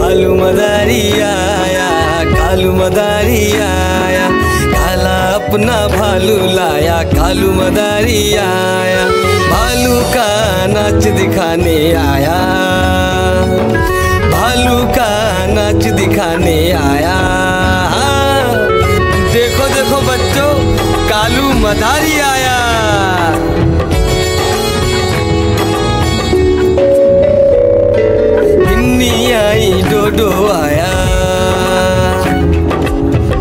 कालू मदारी आया, कालू मदारी आया, काला अपना भालू लाया, कालू मदारी आया, भालू का नाच दिखाने आया, भालू का नाच दिखाने आया। देखो देखो बच्चों, कालू मदारी आया। गिन्नी आई, डोडो आया,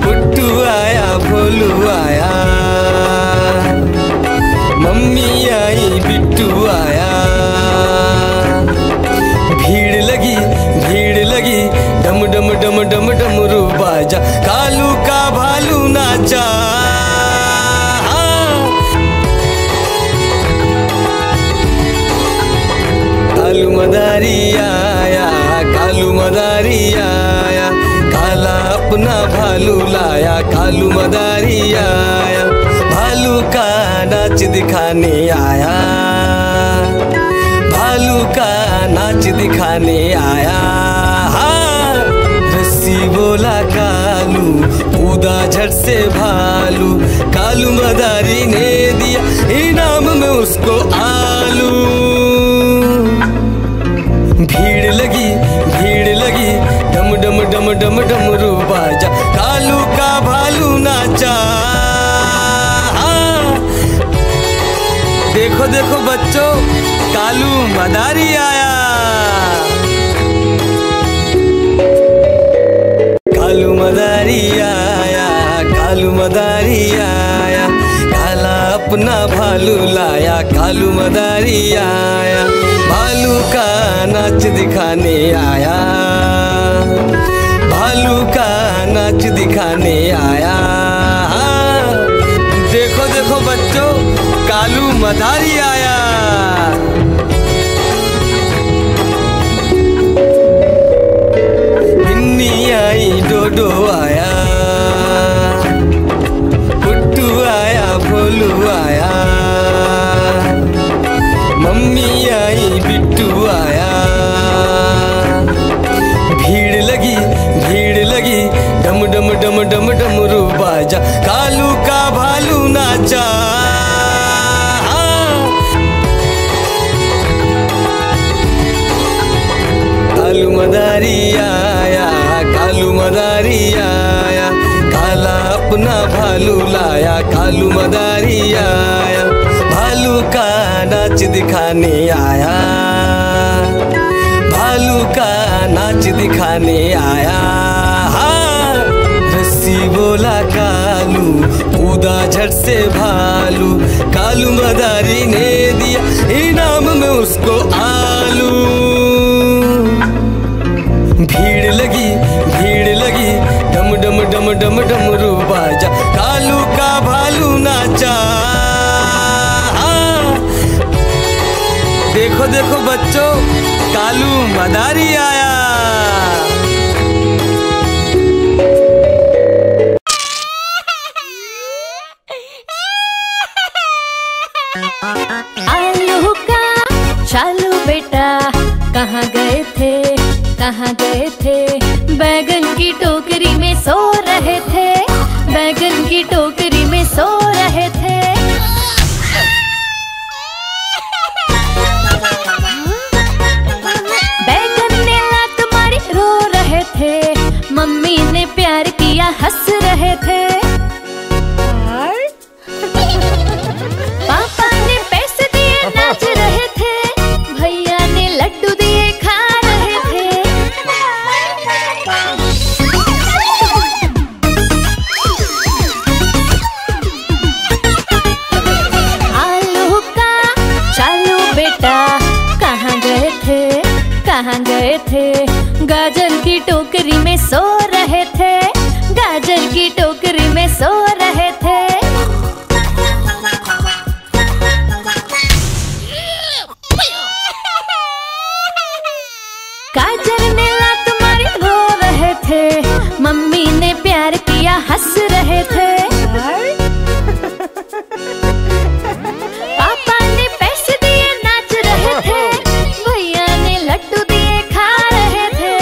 पुट्टू आया, भोलू आया, मम्मी आई, बिट्टू आया। भीड़ लगी, भीड़ लगी, डम डम डम डम डमरू बाजा, कालू का भालू नाचा। कालू मदारी आया, कालू मदारी आया, काला अपना भालू लाया, कालू मदारी आया, भालू का नाच दिखाने आया, भालू का नाच दिखाने आया। रस्सी बोला कालू, कूदा झट से भालू, कालू मदारी ने दिया इनाम में उसको आलू। भीड़ लगी, भीड़ लगी, डम डम डम डम डमरू बाजा, कालू का भालू नाचा। देखो देखो बच्चों, कालू मदारी आया। कालू मदारी आया, कालू मदारी आया, काला अपना भालू लाया, कालू मदारी आया, भालू का नाच दिखाने आया, भालू का नाच दिखाने आया। देखो देखो बच्चों, कालू मदारी आया। गिन्नी आई, डोडो आया, पुट्टू आया, भोलू आया, मम्मी आई, बिट्टू आया। भीड़ लगी, भीड़ लगी, डम डम डम डम डमरू बाजा, कालू का भालू नाचा। कालू मदारी आया, कालू मदारी आया, काला अपना भालू लाया, कालू मदारी आया, भालू का नाच दिखाने आया, भालू का नाच दिखाने आया। रस्सी बोला कालू, कूदा झट से भालू, कालू मदारी ने दिया इनाम में उसको आलू। भीड़ लगी, भीड़ लगी, डम डम डम डम डमरू बाजा, कालू का भालू नाचा। देखो देखो बच्चों, कालू मदारी आया। आलू का चालू बेटा, कहाँ गए थे, कहाँ गए थे, बैगन की टोकरी में सो रहे थे, बैगन की टोकरी में सो रहे थे। बैगन ने लात मारी, रो रहे थे, मम्मी ने प्यार किया, हंस रहे थे। पापा ने पैसे दिए, नाच रहे थे, भैया ने लड्डू दिए, खा रहे थे। आलू का चालू बेटा, कहाँ गए थे, कहाँ गए थे, गाजर की टोकरी में सो रहे थे, गाजर की टोकरी में सो रहे थे। गाजर ने लात मारी, रो रहे थे, मम्मी ने प्यार किया, हंस रहे थे। पापा ने पैसे दिए, नाच रहे थे, भैया ने लड्डू दिए, खा रहे थे।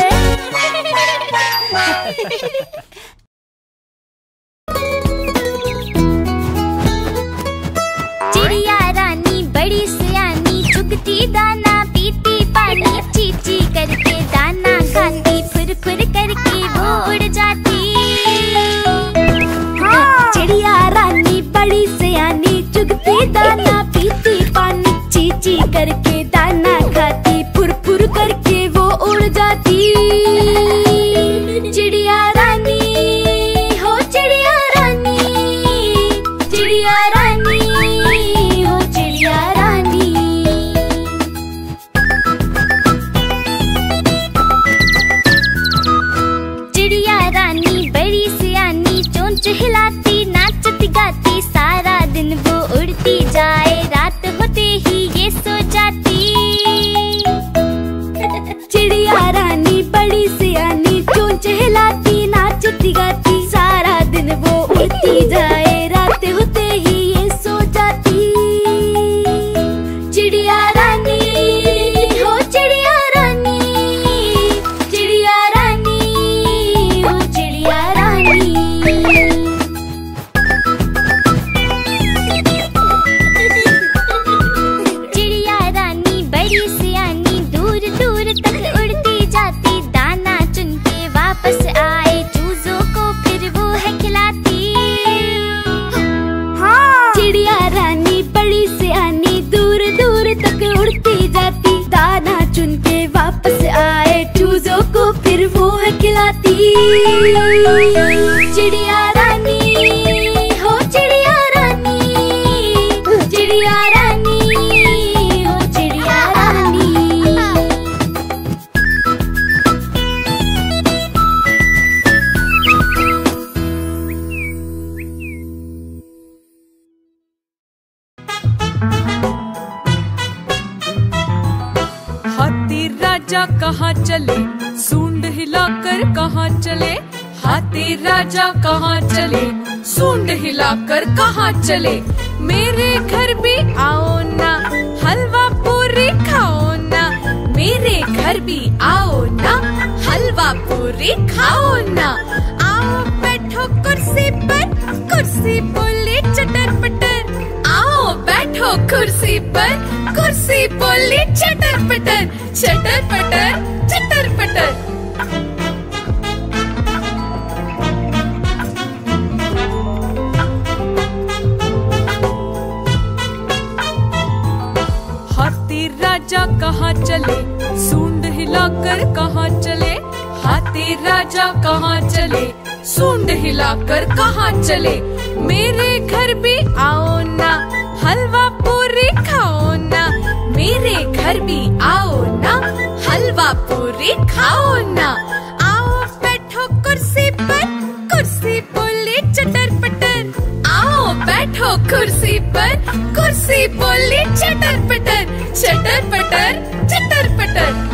राजा कहाँ चले, सूंड हिलाकर कहाँ चले। हाथी राजा कहाँ चले, सूंड हिलाकर कहाँ चले। मेरे घर भी आओ ना, हलवा पूरी खाओ ना। मेरे घर भी आओ ना, हलवा पूरी खाओ ना। आओ बैठो कुर्सी पर, कुर्सी बोले चटर पटर। आओ बैठो कुर्सी पर, कुर्सी बोले चटर पटर। चटर पटर चटर पटर। हाथी राजा कहाँ चले, सूंड हिलाकर कहाँ चले। हाथी राजा कहाँ चले, सूंड हिलाकर कहाँ चले। मेरे घर भी आओ ना, हलवा पूरी खाओ ना। मेरे घर भी आओ ना, हलवा पूरी खाओ ना। आओ बैठो कुर्सी पर, कुर्सी बोले चटर पटर। आओ बैठो कुर्सी पर, कुर्सी बोले चटर पटर। चटर पटर चटर पटर।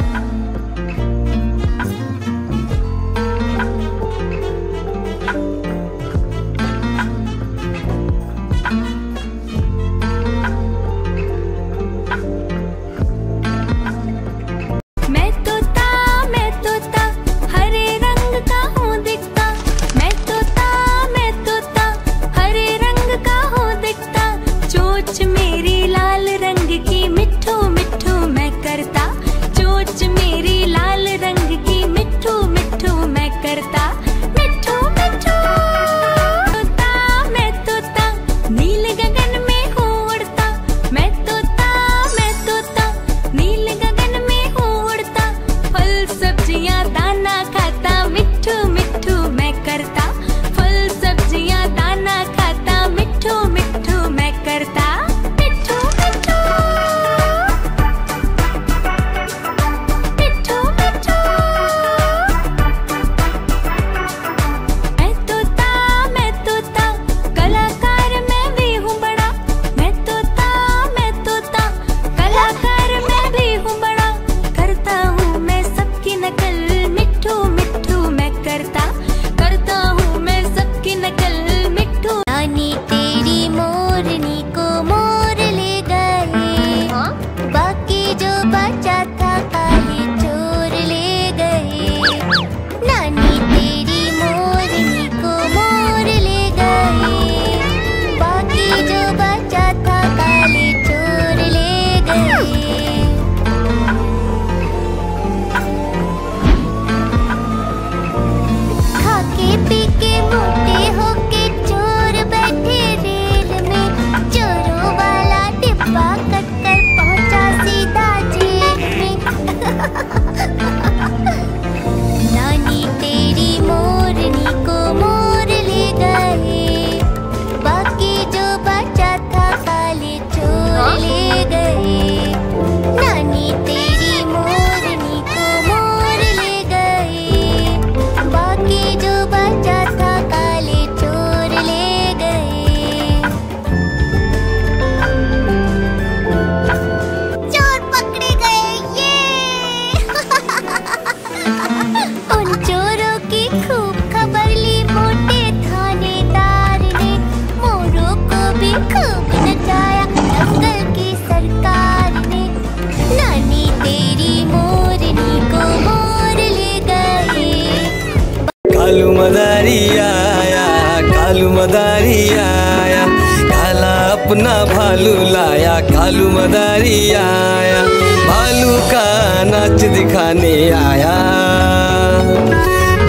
कालू मदारी आया, कालू मदारी आया, काला अपना भालू लाया। कालू मदारी आया, भालू का नाच दिखाने आया,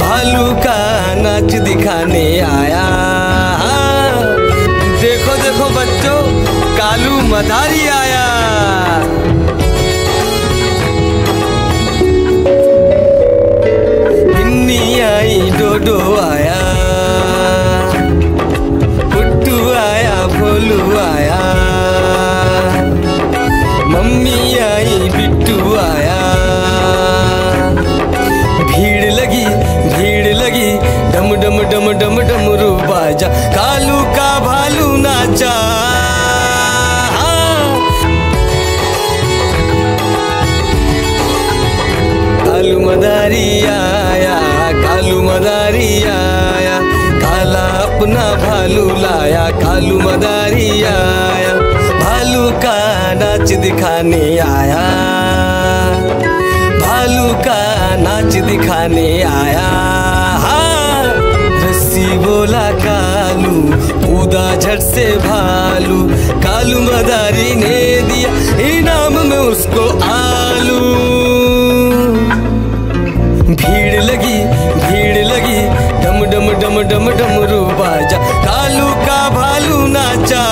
भालू का नाच दिखाने आया। देखो देखो बच्चों, कालू मदारी आया। बिन्नी आई, डोडो आया, पुट्टू आया, भोलू आया, मम्मी आई, बिट्टू आया। भीड़ लगी, डम डम डम डम डमरू बाजा, कालू का भालू नाचा। मदारी आया, काला अपना भालू लाया, कालू मदारी आया, भालू का नाच दिखाने आया, भालू का नाच दिखाने आया। हाँ, रस्सी बोला कालू, कूदा झट से भालू, कालू मदारी ने दिया इनाम में उसको आलू। भीड़ लगी डम डम डम डम डमरू बाजा, कालू का भालू नाचा।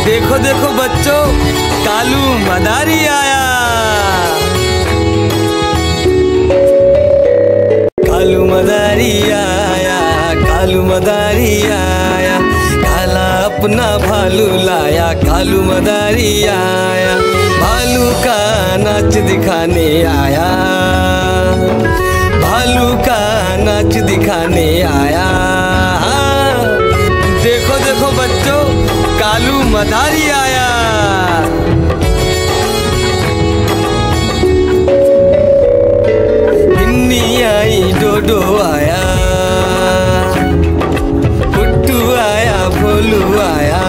देखो देखो बच्चों, कालू मदारी आया, कालू मदारी आया, कालू मदारी आया, काला अपना भालू लाया, कालू मदारी आया, भालू का नाच दिखाने आया, भालू का नाच दिखाने आया। देखो देखो बच्चों, कालू मदारी आया। बिन्नी आई, डोडो आया, पुट्टू आया, भोलू आया,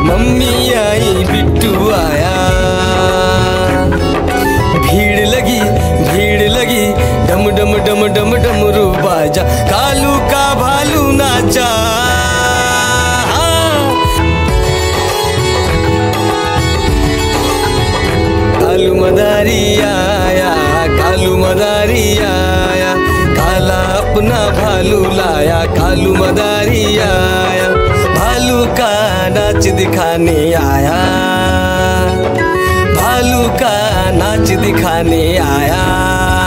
मम्मी आई, बिट्टू आया। भीड़ लगी डम डम डम डम डमरू बाजा, कालू का भालू नाचा। कालू मदारी आया, कालू मदारी आया, काला अपना भालू लाया, कालू मदारी आया, भालू का नाच दिखाने आया, भालू का नाच दिखाने आया।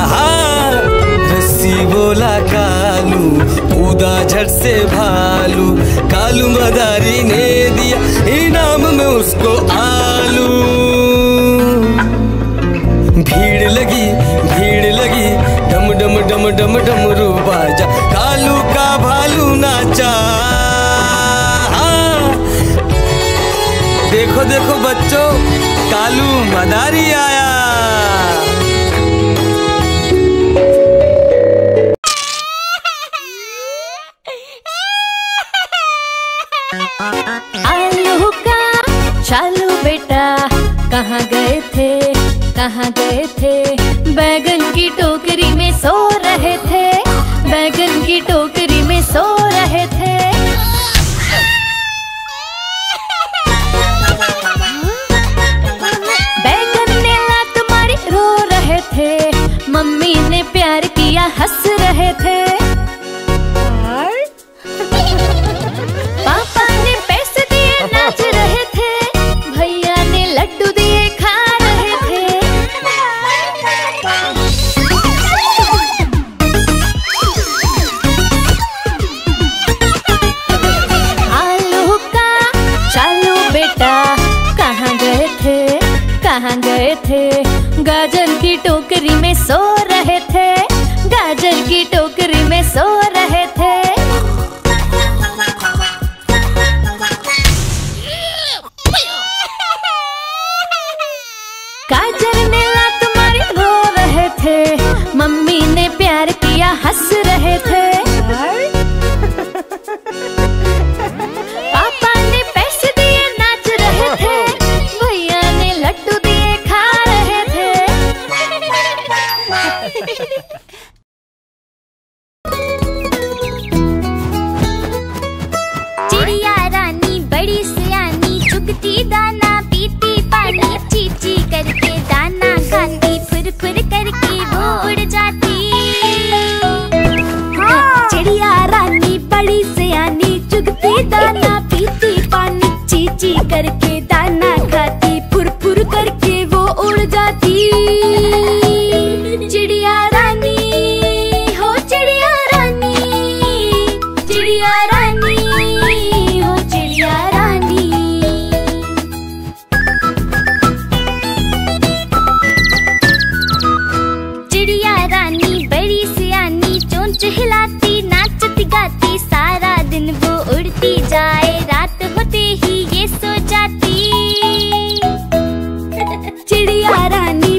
हाँ, रस्सी बोला कालू, कूदा झट से भालू, कालू मदारी ने दिया इनाम में उसको आलू। भीड़ लगी डम डम डम डम डमरू बाजा, कालू का भालू नाचा। देखो देखो बच्चों, कालू मदारी आया। आलू का चालू बेटा, कहाँ गए थे, कहाँ गए थे, बैगन की टोकरी में सो रहे थे, बैगन की टोकरी में सो रहे थे। बैगन ने लात मारी, रो रहे थे, मम्मी ने प्यार किया, हंस रहे थे। पापा ने पैसे दिए, नाच रहे थे, भैया ने लड्डू दिए, खा रहे थे। आलू का चालू बेटा, कहाँ गए थे, कहाँ गए थे, गाजर की टोकरी में सो रहे थे, गाजर की टोकरी में सो रहे थे। गाजर ने लात मारी, रो रहे थे, मम्मी ने प्यार किया, हंस रहे थे। पापा ने पैसे दिए, नाच रहे थे, भैया ने लड्डू दिए, खा रहे थे। चिड़िया रानी बड़ी सियानी, चुगती दाना पीती पानी, ची ची करके दाना खाती, फुर फुर करके वो उड़ जाती। चिड़िया रानी बड़ी सियानी, चुगती दाना पीती पानी, ची ची करके दाना खाती, फुर फुर करके वो उड़ जाती। चिड़िया रानी हो, चिड़िया रानी, चिड़िया रानी हो, चिड़िया रानी। चिड़िया रानी बड़ी सियानी, चोंच हिलाती, नाचती गाती, सारा दिन वो उड़ती जाए, रात होते ही ये सो जाती। चिड़िया रानी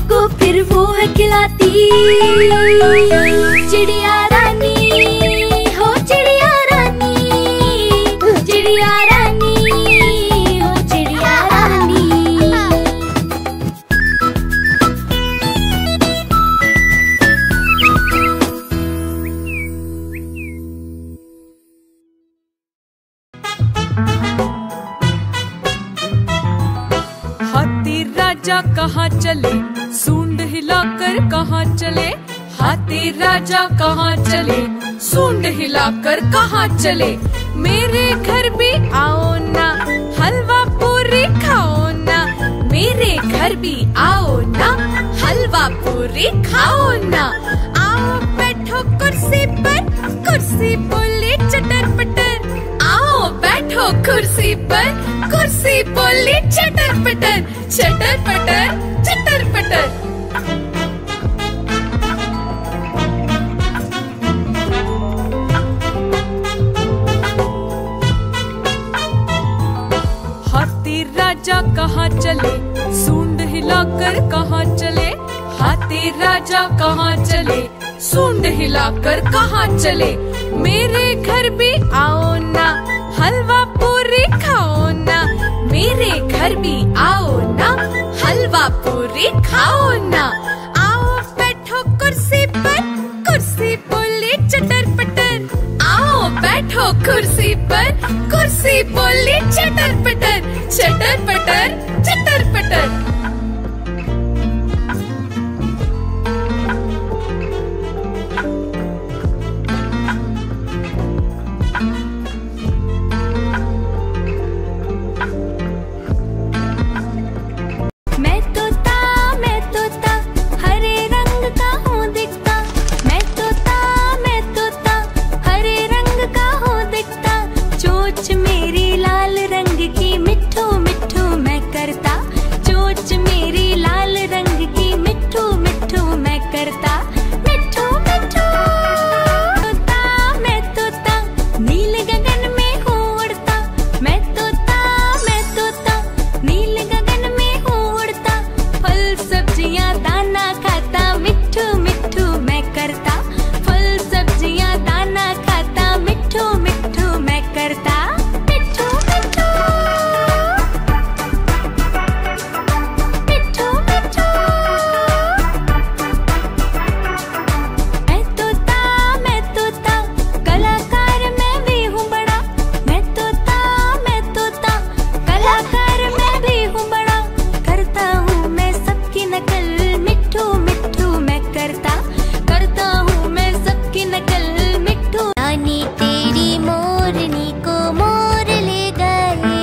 को फिर वो है खिलाती। चिड़िया रानी हो चिड़िया रानी, चिड़िया रानी हो चिड़िया रानी। हाथी राजा कहाँ चले, सूंड हिलाकर कहाँ चले। हाथी राजा कहाँ चले, सूंड हिलाकर कहाँ चले। मेरे घर भी आओ ना, हलवा पूरी खाओ ना। मेरे घर भी आओ ना, हलवा पूरी खाओ ना। आओ बैठो कुर्सी पर, कुर्सी बोले चटर पटर। आओ बैठो कुर्सी पर, कुर्सी बोली चटर पटर। चटर पटर चटर पटर। हाथी राजा कहाँ चले, सूंड हिलाकर कहाँ चले। हाथी राजा कहाँ चले, सूंड हिलाकर कहाँ चले। मेरे घर भी आओ ना, हलवा पूरी खाओ ना। मेरे घर भी आओ ना, हलवा पूरी खाओ ना। आओ बैठो कुर्सी पर, कुर्सी बोली चटर पटर। आओ बैठो कुर्सी पर, कुर्सी बोली चटर पटर। चटर पटर चटर पटर। मैं तोता हरे रंग का हूँ दिखता। मैं तोता हरे रंग का हूँ दिखता। चोंच मेरी लाल रंग की मिट्ठू मिट्ठू मैं करता। चोंच मेरी लाल रंग की मिट्ठू मिट्ठू मैं करता। मिट्ठू मिट्ठू मैं तोता नील गगन में हूँ उड़ता। मैं तोता नील गगन में हूँ उड़ता। फल सब्जियाँ दाना खाता, मिट्ठू मिट्ठू मैं करता। फल सब्जियाँ दाना खाता, मिट्ठू मिट्ठू मैं करता। मिट्ठू मिट्ठू मिट्ठू मिट्ठू। मैं तोता कलाकार मैं भी हूँ बड़ा। मैं तोता कलाकार मैं भी हूँ बड़ा। करता हूँ मैं सबकी नकल, मिट्ठू मिट्ठू मैं करता। करता हूँ मैं सबकी नकल, मिट्ठू। नानी तेरी मोरनी को मोर ले गए।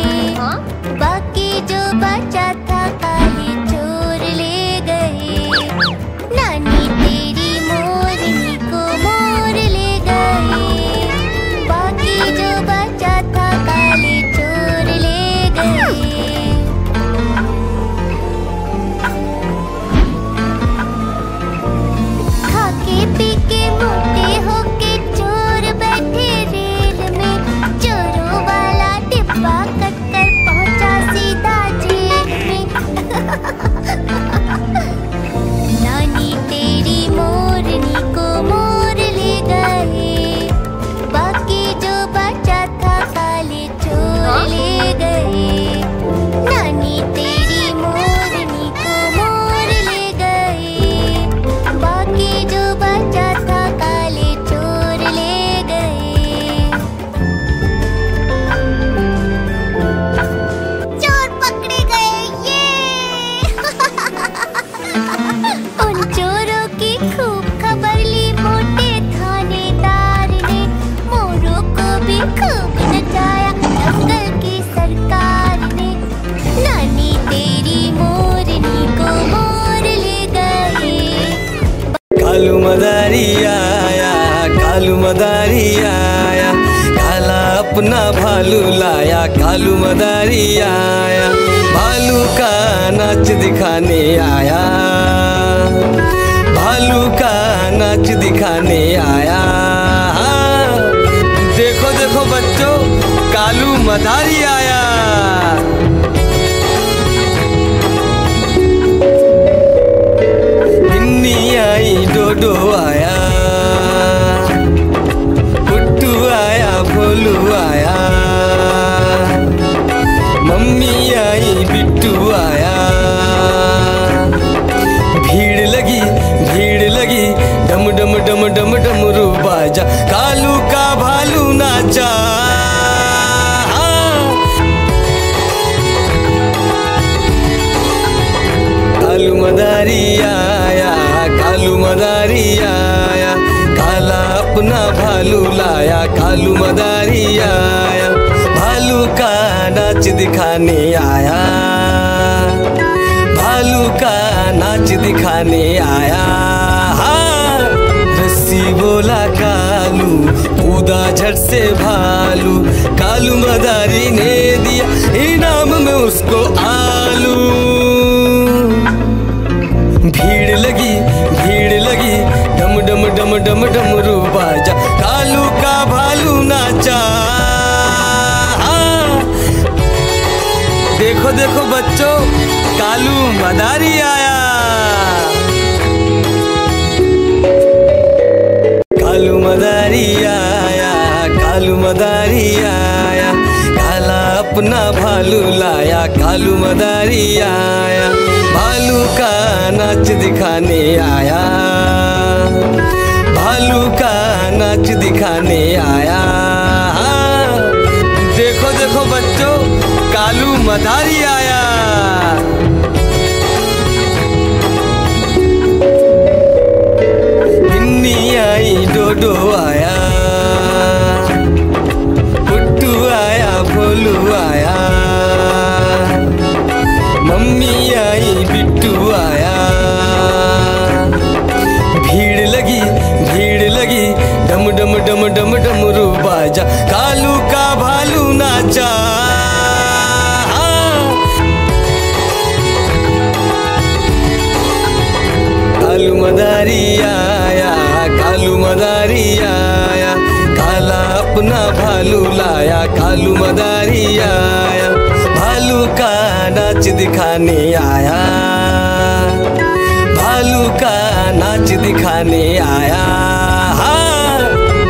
बाकी जो बचा था काले चोर ले गए। नानी तेरी मोरनी को मोर ले गए। बाकी जो बचा था काले चोर ले गए। खाके पी के मोटे होके चोर बैठे रेल में। चोरों वाला डिब्बा कटकर पहुंचा सीधा जेल में। नानी तेरी मोरनी को मोर ले गए। बाकी जो बचा था काले चोर ले गए। नानी तेरी मोरनी को मोर ले गए। बाकी जो बचा था काले चोर ले गए। चोर पकड़े गए ये। उन चोरों की खूब खबर ली मोटे थानेदार ने। मोरों को भी खूब नचाया जंगल की सरकार ने। नानी तेरी मोरनी को मोर ले गए। कालू मदारी आया, कालू मदारी आया। काला अपना भालू लाया, कालू मदारी आया। भालू का नाच दिखाने आया, भालू का नाच दिखाने आया। देखो देखो बच्चों, कालू मदारी आया। बाजा, कालू का भालू नाचा। कालू मदारी आया, कालू मदारी आया, काला अपना भालू लाया, कालू मदारी आया, भालू का नाच दिखाने आया, भालू का नाच दिखाने आया। रस्सी बोला कालू, कूदा झट से भालू, कालू मदारी ने दिया इनाम में उसको आलू। भीड़ लगी, डम डम डम डम डमरू बाजा, कालू का भालू नाचा। देखो देखो बच्चों, कालू मदारी आया, कालू मदारी आया, कालू मदारी आया, काला अपना भालू लाया, कालू मदारी आया, भालू का नाच दिखाने आया, भालू का नाच दिखाने आया। देखो देखो बच्चों, कालू मदारी आया। बिन्नी आई, डोडो आया, गुड्डू आया, भोलू आया, मम्मी आई, बिट्टू आया। भीड़ लगी, डम डम डम डम डमरू बाजा, कालू का भालू नाचा। कालू मदारी आया, कालू मदारी आया, काला अपना भालू लाया, कालू मदारी आया, भालू का नाच दिखाने आया, भालू का नाच दिखाने आया।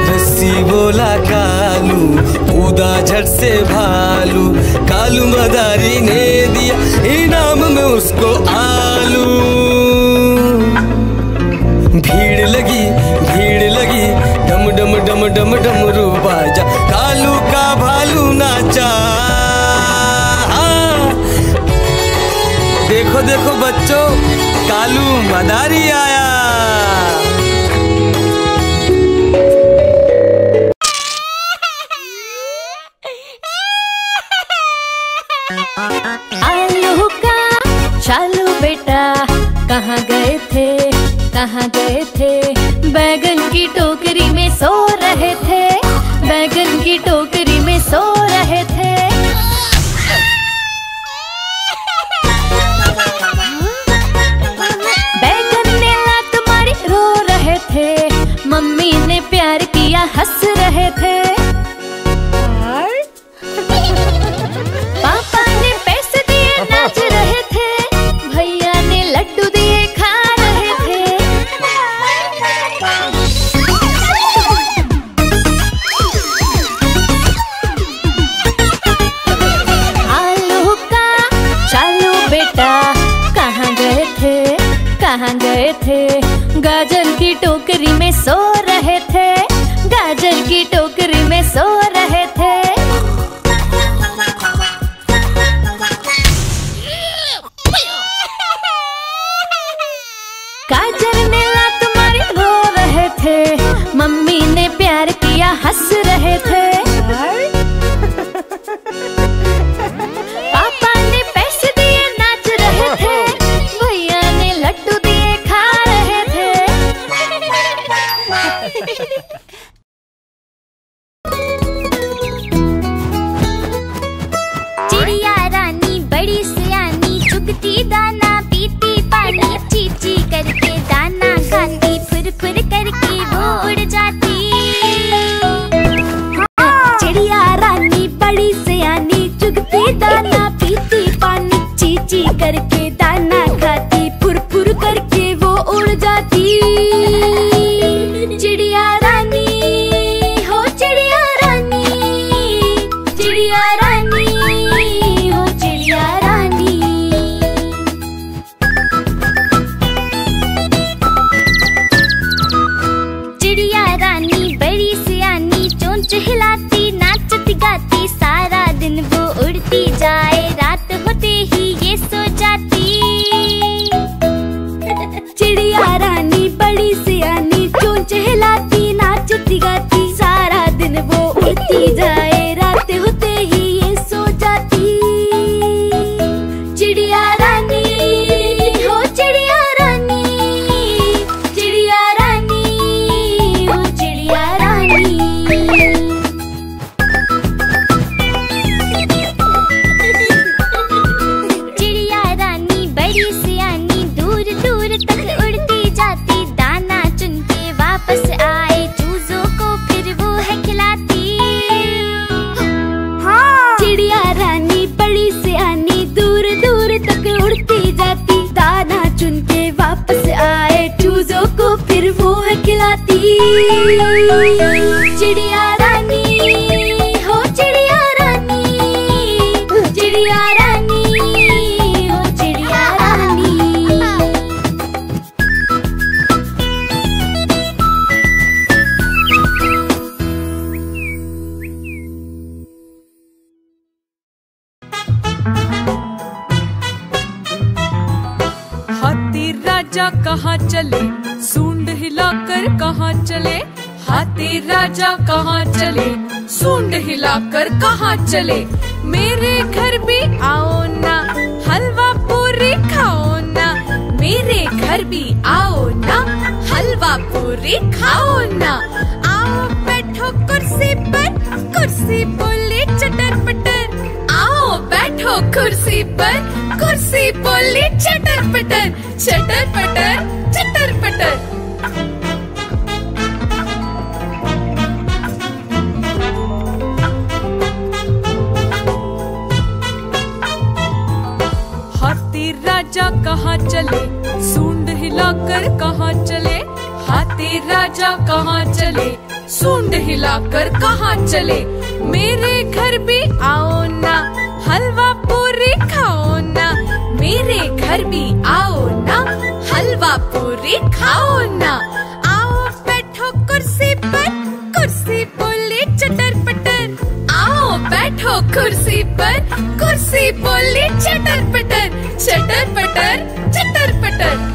रस्सी बोला कालू, कूदा झट से भालू, कालू मदारी ने दिया इनाम में उसको आलू। भीड़ लगी, डम डम डम डम डमरू बाजा, कालू का भालू नाचा। देखो देखो बच्चों, कालू मदारी आया। आलू का चालू बेटा, कहाँ गए थे, कहाँ गए थे, बैगन की टोकरी में सो रहे थे, बैगन की टोकरी में सो रहे थे। बैगन ने लात मारी, रो रहे थे, मम्मी ने प्यार किया, हंस रहे थे। पापा ने पैसे दिए, नाच रहे थे, भैया ने लड्डू दिए, खा रहे थे। आलू का चालू बेटा, कहाँ गए थे, कहाँ गए थे, गाजर की टोकरी में सो रहे थे, गाजर की टोकरी में सो रहे थे। गाजर ने लात मारी, रो रहे थे, मम्मी ने प्यार किया, हंस रहे थे। पापा ने पैसे दिए, नाच रहे थे, भैया ने लड्डू दिए, खा रहे थे। चिड़िया रानी बड़ी सियानी, चुगती दाना पीती पानी, चीची करके दाना खाती, फुर फुर करके वो उड़ जाती। कहाँ चले, सूंड हिलाकर कहाँ चले, हाथी राजा कहाँ चले, सूंड हिलाकर कहाँ चले। मेरे घर भी आओ ना, हलवा पूरी खाओ ना, मेरे घर भी आओ ना, हलवा पूरी खाओ ना। आओ बैठो कुर्सी पर, कुर्सी बोले चटर पटर, आओ बैठो कुर्सी पर, कुर्सी बोले चटर पटर, चटर पटर चटर पटर। हाथी राजा कहाँ चले, सूंड हिलाकर कहाँ चले, हाथी राजा कहाँ चले, सूंड हिलाकर कहाँ चले। मेरे घर भी आओ ना, हलवा पूरी खाओ ना, मेरे घर भी आओ ना, हलवा पूरी खाओ ना। आओ बैठो कुर्सी पर, कुर्सी बोले चटर पटर, आओ बैठो कुर्सी पर, कुर्सी बोले चटर पटर, चटर पटर चटर पटर।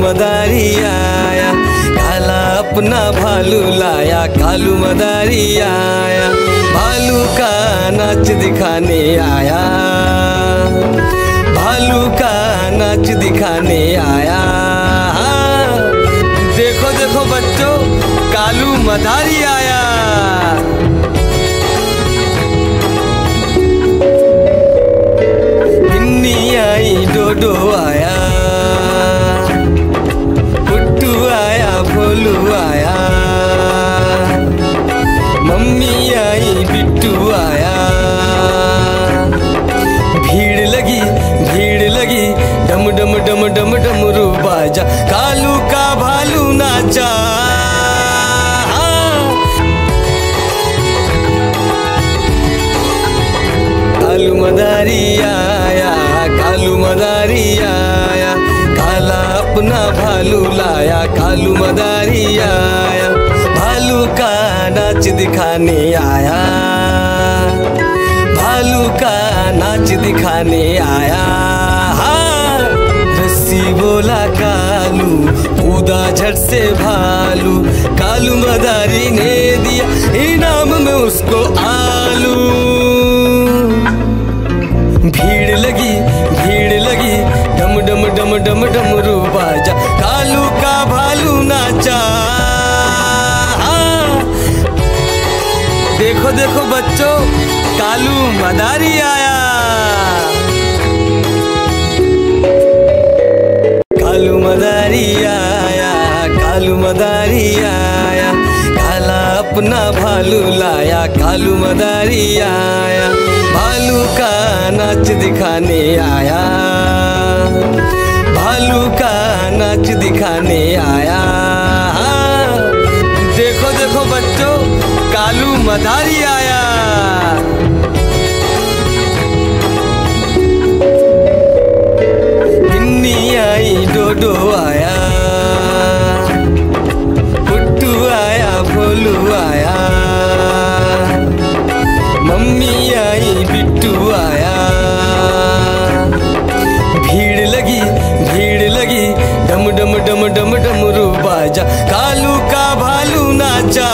मदारी आया, काला अपना भालू लाया, कालू मदारी आया, भालू का नाच दिखाने आया, भालू का नाच दिखाने आया। देखो देखो बच्चों, कालू मदारी आया। बिन्नी आई, डोडो आया, पुट्टू आया, भोलू आया, मम्मी आई, बिट्टू आया। भीड़ लगी, डम डम डम डम डमरू बाजा, कालू का भालू नाचा। मदारी आया, कालू मदारी आया, काला अपना भालू लाया, कालू मदारी आया, भालू का नाच दिखाने आया, भालू का नाच दिखाने आया। हाँ, रस्सी बोला कालू, कूदा झट से भालू, कालू मदारी ने दिया इनाम में उसको आलू। भीड़ लगी डम डम डम डम डमरू बाजा, कालू का भालू नाचा। हाँ, देखो देखो बच्चों, कालू मदारी आया, कालू मदारी आया, कालू मदारी आया, काला अपना भालू लाया, कालू मदारी आया, भालू का नाच दिखाने आया, भालू का नाच दिखाने आया। देखो देखो बच्चों, कालू मदारी आया। गिन्नी आई, डोडो आया, पुट्टू आया, भोलू आया, मम्मी आई, बिट्टू आया। भीड़ लगी डम डम डम डम डमरू बाजा, कालू का भालू नाचा।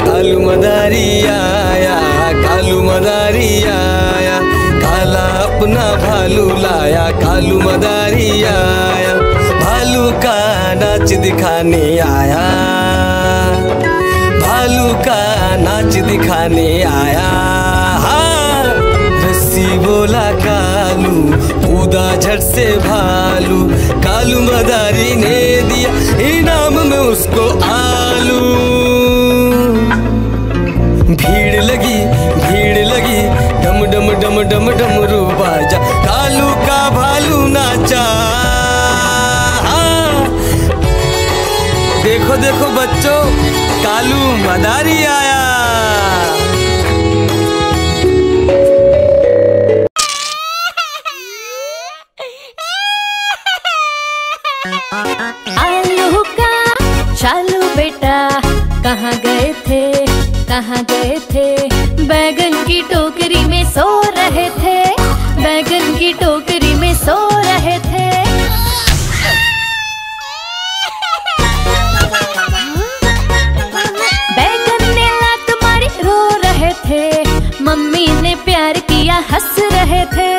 कालू मदारी आया, कालू मदारी आया, काला अपना भालू लाया, कालू मदारी आया, भालू का नाच दिखाने आया, भालू का नाच दिखाने आया। हाँ, रस्सी बोला कालू, कूदा झट से भालू, कालू मदारी ने दिया इनाम में उसको आलू। भीड़ लगी डम डम डम डम डमरू बाजा, कालू का भालू नाचा। हाँ, देखो देखो बच्चों, कालू मदारी आया। आलू का चालू बेटा, कहाँ गए थे, कहाँ गए थे, बैगन की टोकरी में सो रहे थे, बैगन की टोकरी में सो रहे थे। बैगन ने लात मारी, रो रहे थे, मम्मी ने प्यार किया, हंस रहे थे।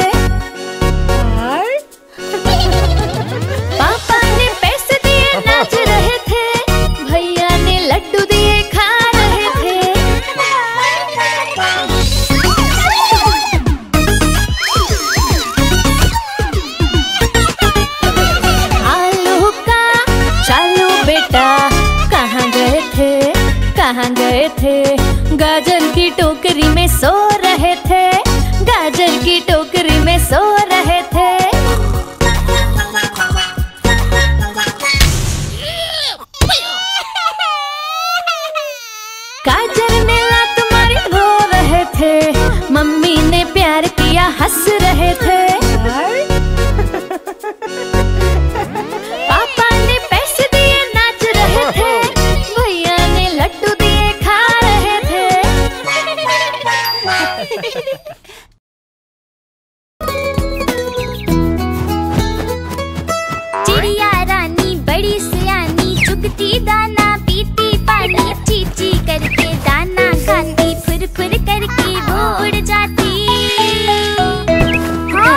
पापा ने पैसे दिए, नाच रहे थे, भैया ने लड्डू दिए, खा रहे थे। आलू का चालू बेटा, कहाँ गए थे, कहाँ गए थे, गाजर की टोकरी में सो रहे थे, गाजर की टोकरी में सो रहे थे। गाजर ने लात मारी, रो रहे थे, मम्मी ने प्यार किया, हंस रहे थे। पापा ने पैसे दिए, नाच रहे थे, भैया ने लड्डू दिए, खा रहे थे। चिड़िया रानी बड़ी सियानी, चुगती दाना पीती पानी, चीची करके दाना खाती, फुर फुर करके वो उड़ जाती। हाँ।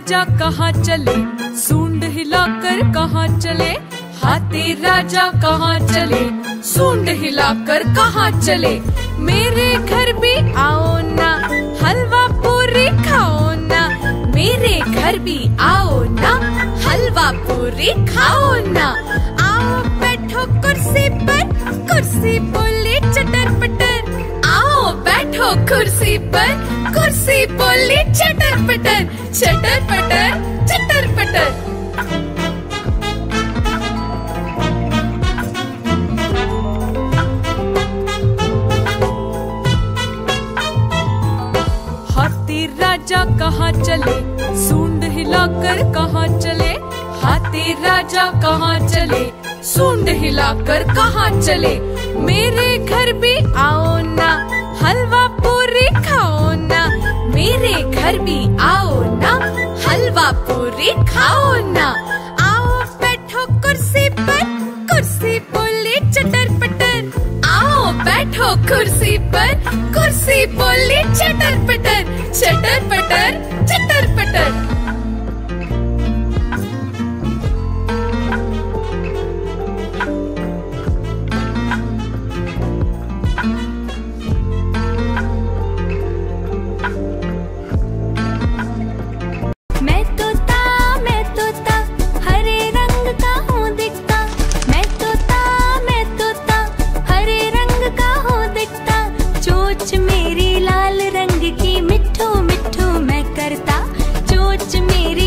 राजा कहाँ चले, सूंड हिलाकर कहाँ चले। हाथी राजा कहाँ चले, सूंड हिलाकर कहाँ चले। मेरे घर भी आओ ना, हलवा पूरी खाओ ना। मेरे घर भी आओ ना, हलवा पूरी खाओ ना। आओ बैठो कुर्सी पर, कुर्सी बोली चटर पटर। आओ बैठो कुर्सी पर, कुर्सी बोली चटर पटर। चटर पटर चटर पटर। हाथी राजा कहाँ चले, सूंड हिलाकर कहाँ चले। हाथी राजा कहाँ चले, सूंड हिलाकर कहाँ चले। मेरे घर भी आओ ना, हलवा पूरी खाओ ना। मेरे घर भी आओ ना, हलवा पूरी खाओ ना। आओ बैठो कुर्सी पर, कुर्सी बोली चटर पटर। आओ बैठो कुर्सी पर, कुर्सी बोली चटर पटर। चटर पटर चटर पटर। मैं तोता हरे रंग का हूँ दिखता। मैं तोता हरे रंग का हूँ दिखता। चोंच मेरी लाल रंग की, मिठू मिठू मैं करता। चोंच मेरी